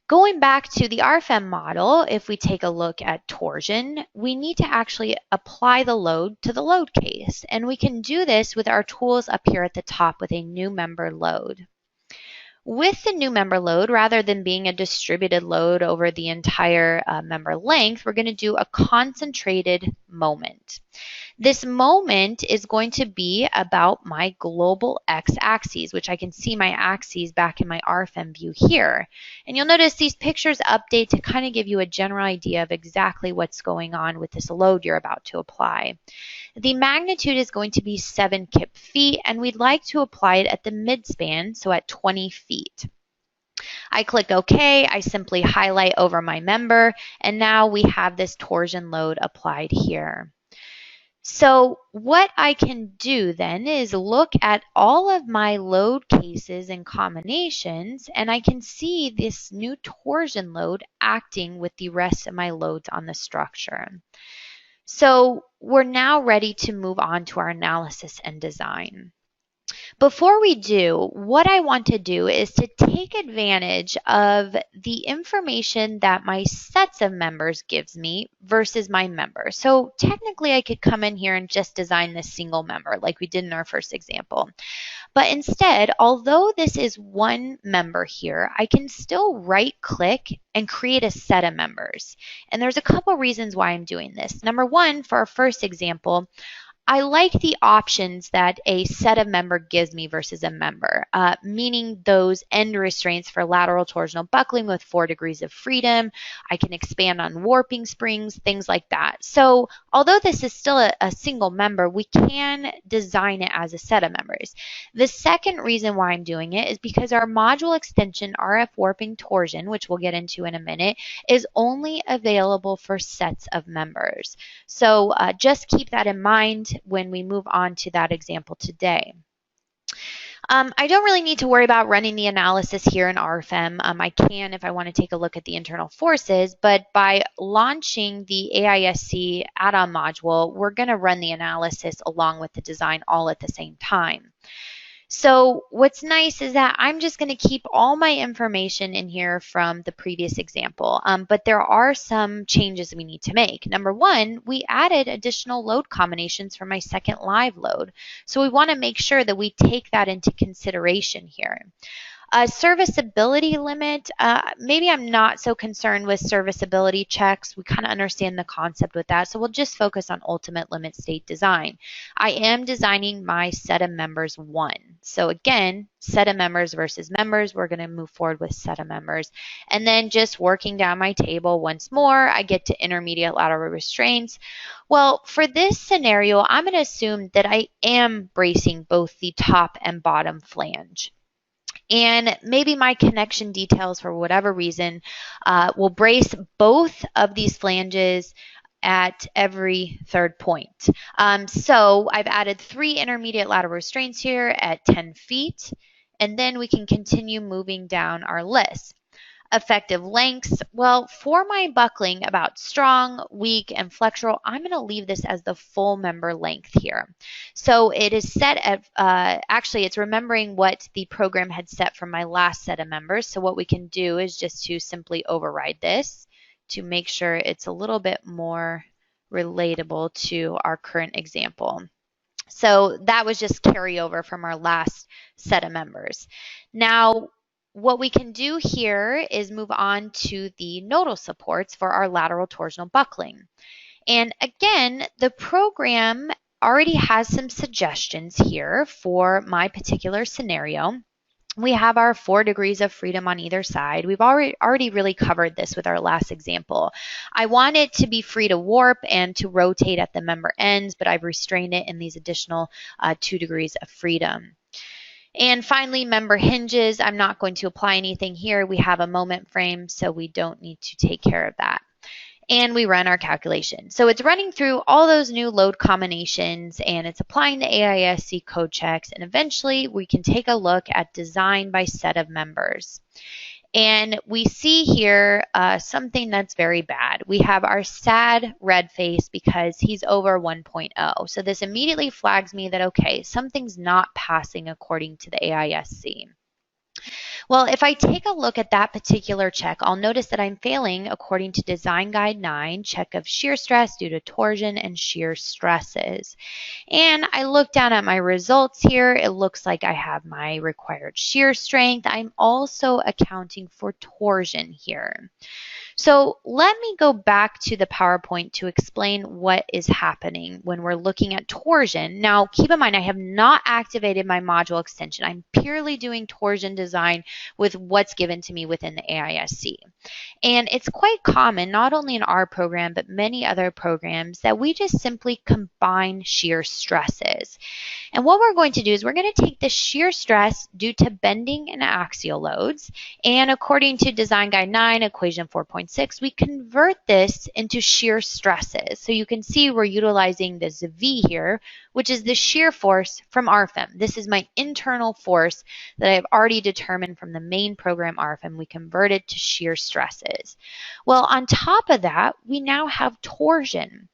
Going back to the RFM model, if we take a look at torsion, we need to actually apply the load to the load case, and we can do this with our tools up here at the top with a new member load. With the new member load, rather than being a distributed load over the entire member length, we're going to do a concentrated moment. This moment is going to be about my global x-axis, which I can see my axes back in my RFM view here. And you'll notice these pictures update to kind of give you a general idea of exactly what's going on with this load you're about to apply. The magnitude is going to be 7 kip feet, and we'd like to apply it at the midspan, so at 20 feet. I click OK, I simply highlight over my member, and now we have this torsion load applied here. So what I can do then is look at all of my load cases and combinations, and I can see this new torsion load acting with the rest of my loads on the structure. So we're now ready to move on to our analysis and design. Before we do, what I want to do is to take advantage of the information that my sets of members gives me versus my member. So technically I could come in here and just design this single member like we did in our first example. But instead, although this is one member here, I can still right click and create a set of members. And there's a couple reasons why I'm doing this. Number one, for our first example, I like the options that a set of member gives me versus a member, meaning those end restraints for lateral torsional buckling with 4 degrees of freedom. I can expand on warping springs, things like that. So although this is still a single member, we can design it as a set of members. The second reason why I'm doing it is because our module extension RF warping torsion, which we'll get into in a minute, is only available for sets of members. So just keep that in mind when we move on to that example today. I don't really need to worry about running the analysis here in RFM. I can if I want to take a look at the internal forces, but by launching the AISC add-on module, we're going to run the analysis along with the design all at the same time. So what's nice is that I'm just going to keep all my information in here from the previous example, but there are some changes we need to make. Number one, we added additional load combinations for my second live load. So we want to make sure that we take that into consideration here. Serviceability limit, maybe I'm not so concerned with serviceability checks. We kind of understand the concept with that, so we'll just focus on ultimate limit state design. I am designing my set of members 1. So again, set of members versus members, we're going to move forward with set of members. And then just working down my table once more, I get to intermediate lateral restraints. Well, for this scenario, I'm going to assume that I am bracing both the top and bottom flange. And maybe my connection details, for whatever reason, will brace both of these flanges at every third point. So I've added 3 intermediate lateral restraints here at 10 feet, and then we can continue moving down our list. Effective lengths, well, for my buckling about strong, weak, and flexural, I'm going to leave this as the full member length here. So it is set at, actually it's remembering what the program had set for my last set of members. So what we can do is just to simply override this to make sure it's a little bit more relatable to our current example. So that was just carryover from our last set of members. Now, what we can do here is move on to the nodal supports for our lateral torsional buckling. And again, the program already has some suggestions here for my particular scenario. We have our 4 degrees of freedom on either side. We've already really covered this with our last example. I want it to be free to warp and to rotate at the member ends, but I've restrained it in these additional 2 degrees of freedom. And finally, member hinges. I'm not going to apply anything here. We have a moment frame, so we don't need to take care of that. And we run our calculation. So it's running through all those new load combinations, and it's applying the AISC code checks, and eventually we can take a look at design by set of members. And we see here something that's very bad. We have our sad red face because he's over 1.0. So this immediately flags me that, okay, something's not passing according to the AISC. Well, if I take a look at that particular check, I'll notice that I'm failing according to Design Guide 9, check of shear stress due to torsion and shear stresses. And I look down at my results here. It looks like I have my required shear strength. I'm also accounting for torsion here. So let me go back to the PowerPoint to explain what is happening when we're looking at torsion. Now, keep in mind, I have not activated my module extension. I'm purely doing torsion design with what's given to me within the AISC. And it's quite common, not only in our program, but many other programs, that we just simply combine shear stresses. And what we're going to do is we're going to take the shear stress due to bending and axial loads, and according to Design Guide 9, equation 4.6, we convert this into shear stresses. So you can see we're utilizing this V here, which is the shear force from RFM. This is my internal force that I've already determined from the main program RFM. We convert it to shear stresses. Well, on top of that, we now have torsion.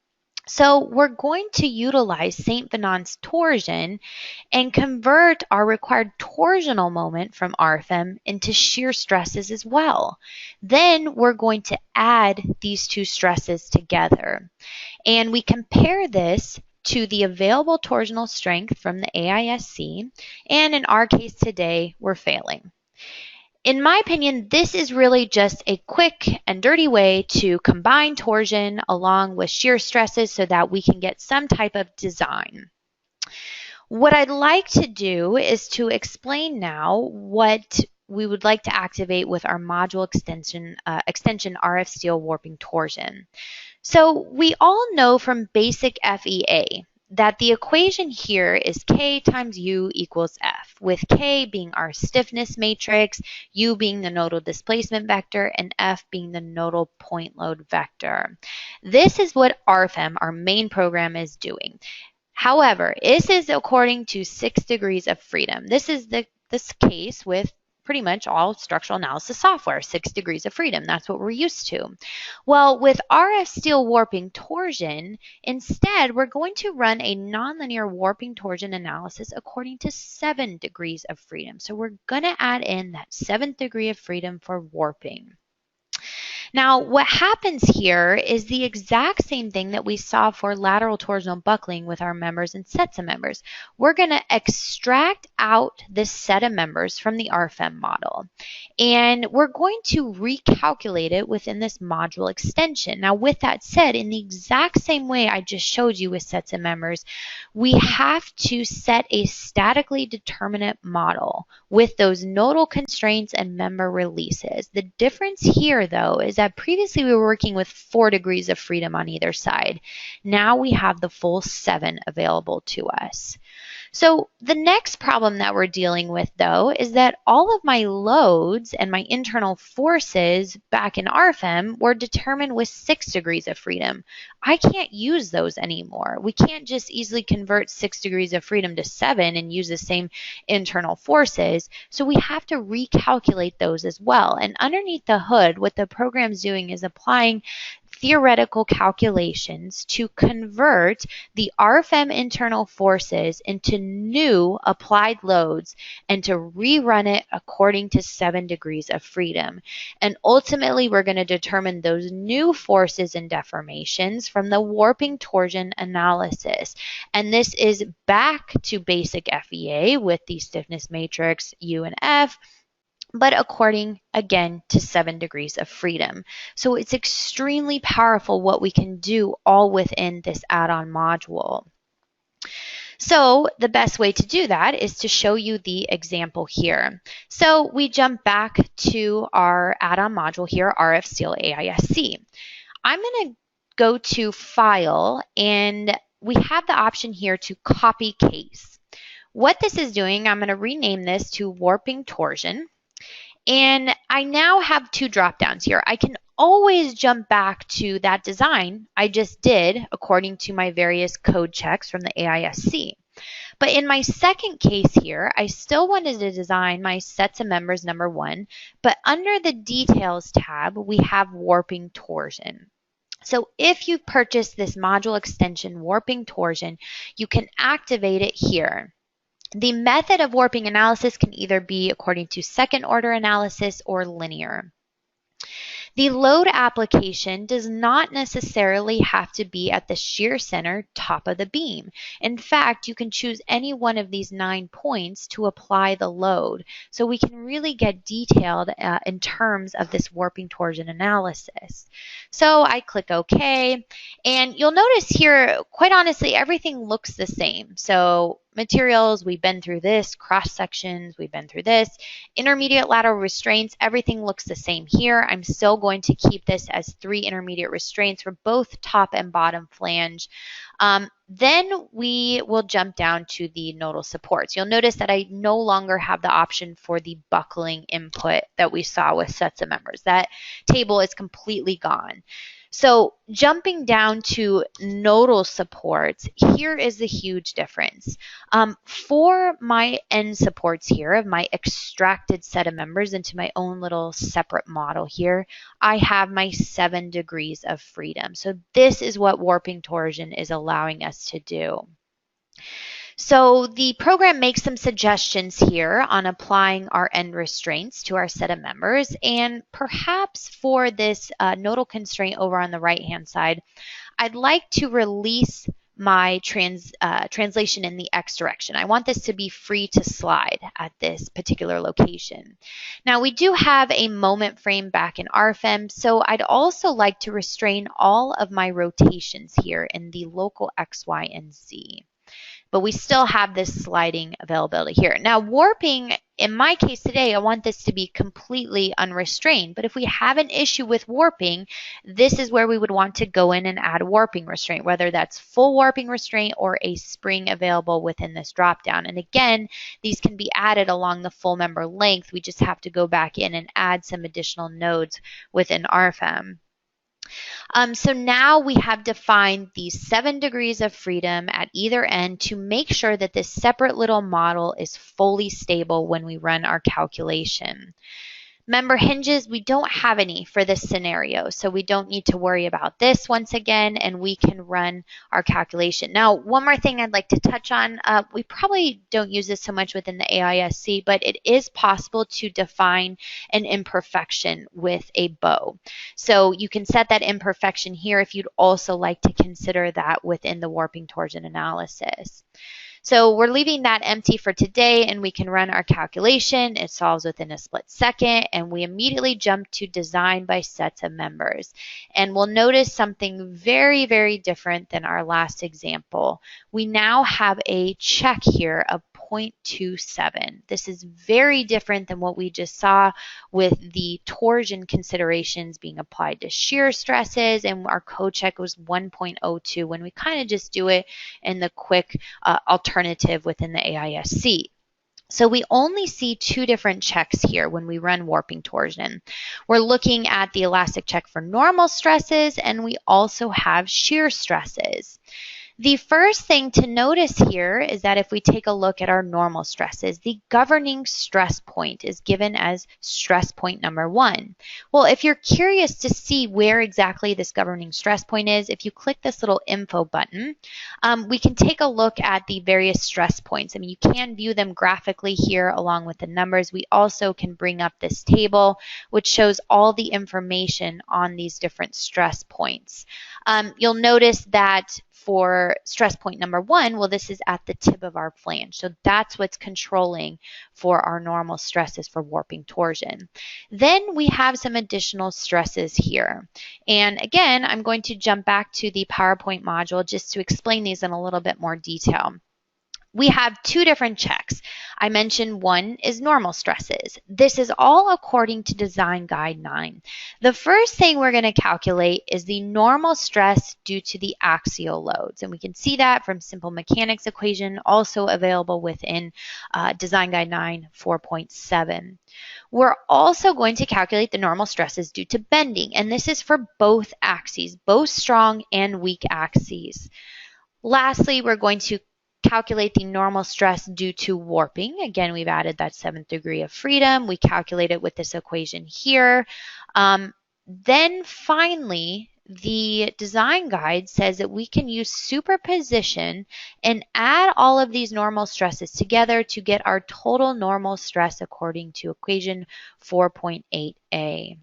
So we're going to utilize St. Venant's torsion and convert our required torsional moment from RFM into shear stresses as well. Then we're going to add these 2 stresses together. And we compare this to the available torsional strength from the AISC. And in our case today, we're failing. In my opinion, this is really just a quick and dirty way to combine torsion along with shear stresses so that we can get some type of design. What I'd like to do is to explain now what we would like to activate with our module extension RF-STEEL Warping Torsion. So we all know from basic FEA that the equation here is K times U equals F, with K being our stiffness matrix, U being the nodal displacement vector, and F being the nodal point load vector. This is what RFM, our main program, is doing. However, this is according to 6 degrees of freedom. This is this case with pretty much all structural analysis software, 6 degrees of freedom. That's what we're used to. Well, with RF-STEEL Warping Torsion, instead, we're going to run a nonlinear warping torsion analysis according to 7 degrees of freedom. So we're going to add in that 7th degree of freedom for warping. Now, what happens here is the exact same thing that we saw for lateral torsional buckling with our members and sets of members. We're going to extract out this set of members from the RFM model, and we're going to recalculate it within this module extension. Now, with that said, in the exact same way I just showed you with sets of members, we have to set a statically determinate model with those nodal constraints and member releases. The difference here, though, is that previously we were working with 4 degrees of freedom on either side. Now we have the full 7 available to us. So the next problem that we're dealing with, though, is that all of my loads and my internal forces back in RFM were determined with 6 degrees of freedom. I can't use those anymore. We can't just easily convert 6 degrees of freedom to 7 and use the same internal forces. So we have to recalculate those as well. And underneath the hood, what the program's doing is applying theoretical calculations to convert the RFM internal forces into new applied loads and to rerun it according to 7 degrees of freedom. And ultimately, we're going to determine those new forces and deformations from the warping torsion analysis. And this is back to basic FEA with the stiffness matrix U and F, but according, again, to 7 degrees of freedom. So it's extremely powerful what we can do all within this add-on module. So the best way to do that is to show you the example here. So we jump back to our add-on module here, RF-STEEL AISC. I'm going to go to File, and we have the option here to copy case. What this is doing, I'm going to rename this to Warping Torsion. And I now have 2 drop-downs here. I can always jump back to that design I just did according to my various code checks from the AISC. But in my second case here, I still wanted to design my sets of members number 1, but under the Details tab, we have Warping Torsion. So if you purchase this module extension, Warping Torsion, you can activate it here. The method of warping analysis can either be according to second order analysis or linear. The load application does not necessarily have to be at the shear center top of the beam. In fact, you can choose any one of these 9 points to apply the load. So we can really get detailed in terms of this warping torsion analysis. So I click OK, and you'll notice here, quite honestly, everything looks the same. So materials, we've been through this, cross sections, we've been through this, intermediate lateral restraints, everything looks the same here. I'm still going to keep this as 3 intermediate restraints for both top and bottom flange. Then we will jump down to the nodal supports. You'll notice that I no longer have the option for the buckling input that we saw with sets of members. That table is completely gone. So jumping down to nodal supports, here is the huge difference. For my end supports here of my extracted set of members into my own little separate model here, I have my 7 degrees of freedom. So this is what warping torsion is allowing us to do. So the program makes some suggestions here on applying our end restraints to our set of members, and perhaps for this nodal constraint over on the right-hand side, I'd like to release my translation in the X direction. I want this to be free to slide at this particular location. Now we do have a moment frame back in RFM, so I'd also like to restrain all of my rotations here in the local X, Y, and Z. But we still have this sliding availability here. Now warping, in my case today, I want this to be completely unrestrained. But if we have an issue with warping, this is where we would want to go in and add warping restraint, whether that's full warping restraint or a spring available within this dropdown. And again, these can be added along the full member length. We just have to go back in and add some additional nodes within RFM. So now we have defined these 7 degrees of freedom at either end to make sure that this separate little model is fully stable when we run our calculation. Member hinges, we don't have any for this scenario, so we don't need to worry about this once again, and we can run our calculation. Now, one more thing I'd like to touch on, we probably don't use this so much within the AISC, but it is possible to define an imperfection with a bow. So you can set that imperfection here if you'd also like to consider that within the warping torsion analysis. So we're leaving that empty for today, and we can run our calculation. It solves within a split second, and we immediately jump to design by sets of members. And we'll notice something very, very different than our last example. We now have a check here of 0.27. This is very different than what we just saw with the torsion considerations being applied to shear stresses, and our code check was 1.02 when we kind of just do it in the quick alternative within the AISC. So we only see 2 different checks here when we run warping torsion. We're looking at the elastic check for normal stresses, and we also have shear stresses. The first thing to notice here is that if we take a look at our normal stresses, the governing stress point is given as stress point number 1. Well, if you're curious to see where exactly this governing stress point is, if you click this little info button, we can take a look at the various stress points. I mean, you can view them graphically here along with the numbers. We also can bring up this table, which shows all the information on these different stress points. You'll notice that for stress point number 1, well, this is at the tip of our flange. So that's what's controlling for our normal stresses for warping torsion. Then we have some additional stresses here. And again, I'm going to jump back to the PowerPoint module just to explain these in a little bit more detail. We have 2 different checks. I mentioned one is normal stresses. This is all according to Design Guide 9. The first thing we're going to calculate is the normal stress due to the axial loads. And we can see that from simple mechanics equation, also available within Design Guide 9 4.7. We're also going to calculate the normal stresses due to bending. And this is for both axes, both strong and weak axes. Lastly, we're going to calculate the normal stress due to warping. Again, we've added that 7th degree of freedom. We calculate it with this equation here. Then finally, the design guide says that we can use superposition and add all of these normal stresses together to get our total normal stress according to equation 4.8a.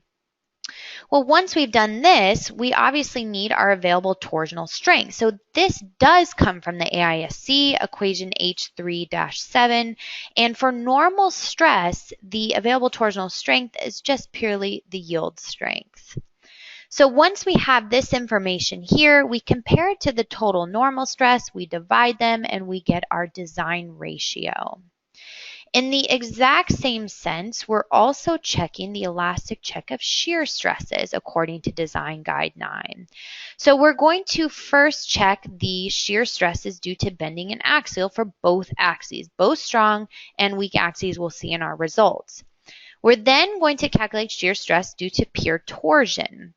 Well, once we've done this, we obviously need our available torsional strength. So this does come from the AISC equation H3-7. And for normal stress, the available torsional strength is just purely the yield strength. So once we have this information here, we compare it to the total normal stress, we divide them, and we get our design ratio. In the exact same sense, we're also checking the elastic check of shear stresses according to Design Guide 9. So we're going to first check the shear stresses due to bending and axial for both axes. Both strong and weak axes we'll see in our results. We're then going to calculate shear stress due to pure torsion.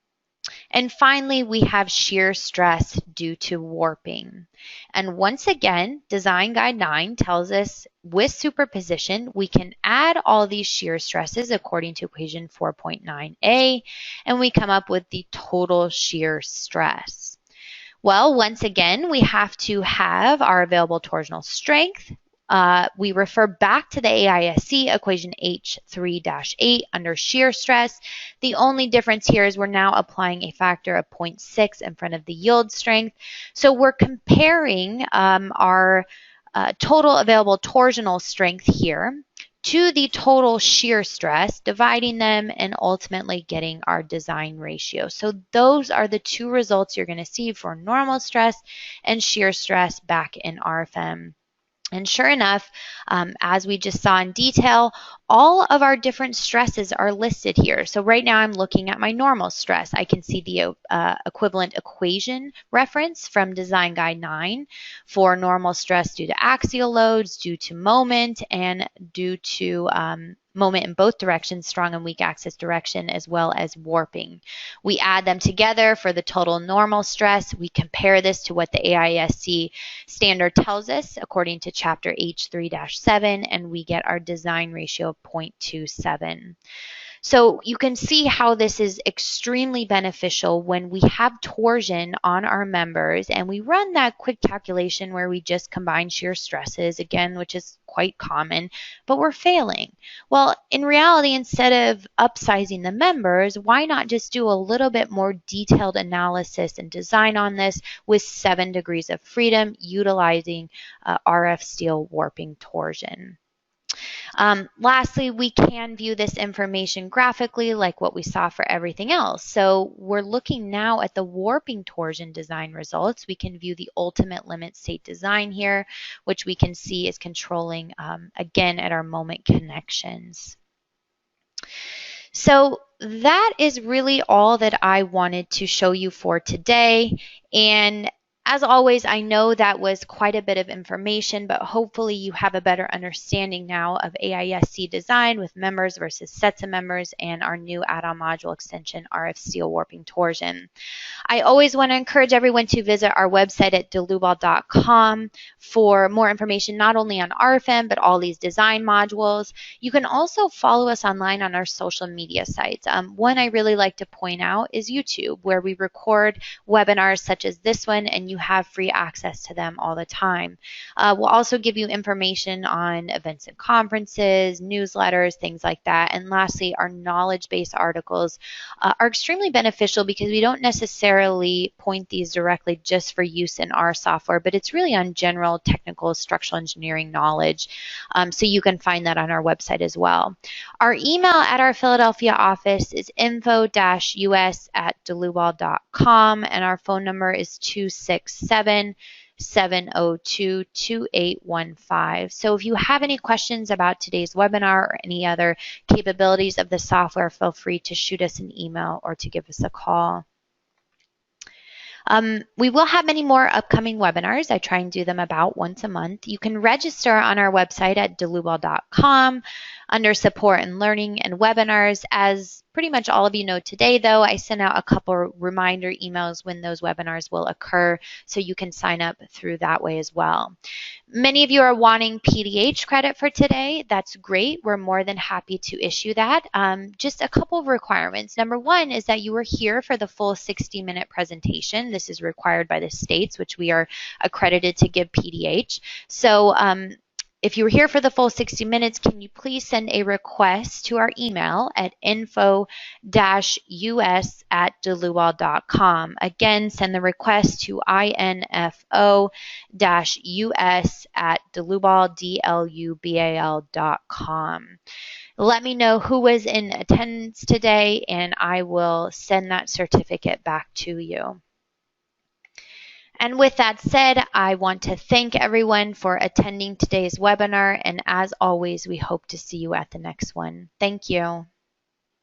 And finally, we have shear stress due to warping. And once again, Design Guide 9 tells us with superposition, we can add all these shear stresses according to equation 4.9a, and we come up with the total shear stress. Well, once again, we have to have our available torsional strength. We refer back to the AISC equation H3-8 under shear stress. The only difference here is we're now applying a factor of 0.6 in front of the yield strength. So we're comparing our total available torsional strength here to the total shear stress, dividing them, and ultimately getting our design ratio. So those are the 2 results you're going to see for normal stress and shear stress back in RFM. And sure enough, as we just saw in detail, all of our different stresses are listed here. So right now I'm looking at my normal stress. I can see the equivalent equation reference from Design Guide 9 for normal stress due to axial loads, due to moment, and due to moment in both directions, strong and weak axis direction, as well as warping. We add them together for the total normal stress. We compare this to what the AISC standard tells us according to chapter H3-7, and we get our design ratio of 0.27. So you can see how this is extremely beneficial when we have torsion on our members and we run that quick calculation where we just combine shear stresses, again, which is quite common, but we're failing. Well, in reality, instead of upsizing the members, why not just do a little bit more detailed analysis and design on this with 7 degrees of freedom utilizing RF-STEEL Warping Torsion. Lastly, we can view this information graphically like what we saw for everything else. So we're looking now at the warping torsion design results. We can view the ultimate limit state design here, which we can see is controlling, again, at our moment connections. So that is really all that I wanted to show you for today. And as always, I know that was quite a bit of information, but hopefully you have a better understanding now of AISC design with members versus sets of members and our new add-on module extension, RF-STEEL Warping Torsion. I always want to encourage everyone to visit our website at dlubal.com for more information, not only on RFM, but all these design modules. You can also follow us online on our social media sites. One I really like to point out is YouTube, where we record webinars such as this one, and you have free access to them all the time. We'll also give you information on events and conferences, newsletters, things like that. And lastly, our knowledge-based articles are extremely beneficial because we don't necessarily point these directly just for use in our software, but it's really on general technical structural engineering knowledge. So you can find that on our website as well. Our email at our Philadelphia office is info-us@dlubal.com, and our phone number is 267-702-2815. So if you have any questions about today's webinar or any other capabilities of the software, feel free to shoot us an email or to give us a call. We will have many more upcoming webinars. I try and do them about once a month. You can register on our website at dlubal.com under support and learning and webinars. As pretty much all of you know today, though, I send out a couple reminder emails when those webinars will occur, so you can sign up through that way as well. Many of you are wanting PDH credit for today. That's great. We're more than happy to issue that. Just a couple of requirements. Number one is that you were here for the full 60-minute presentation. This is required by the states, which we are accredited to give PDH. So if you were here for the full 60 minutes, can you please send a request to our email at info-us@dlubal.com. Again, send the request to info-us@dlubal.com. Let me know who was in attendance today, and I will send that certificate back to you. And with that said, I want to thank everyone for attending today's webinar, and as always, we hope to see you at the next one. Thank you.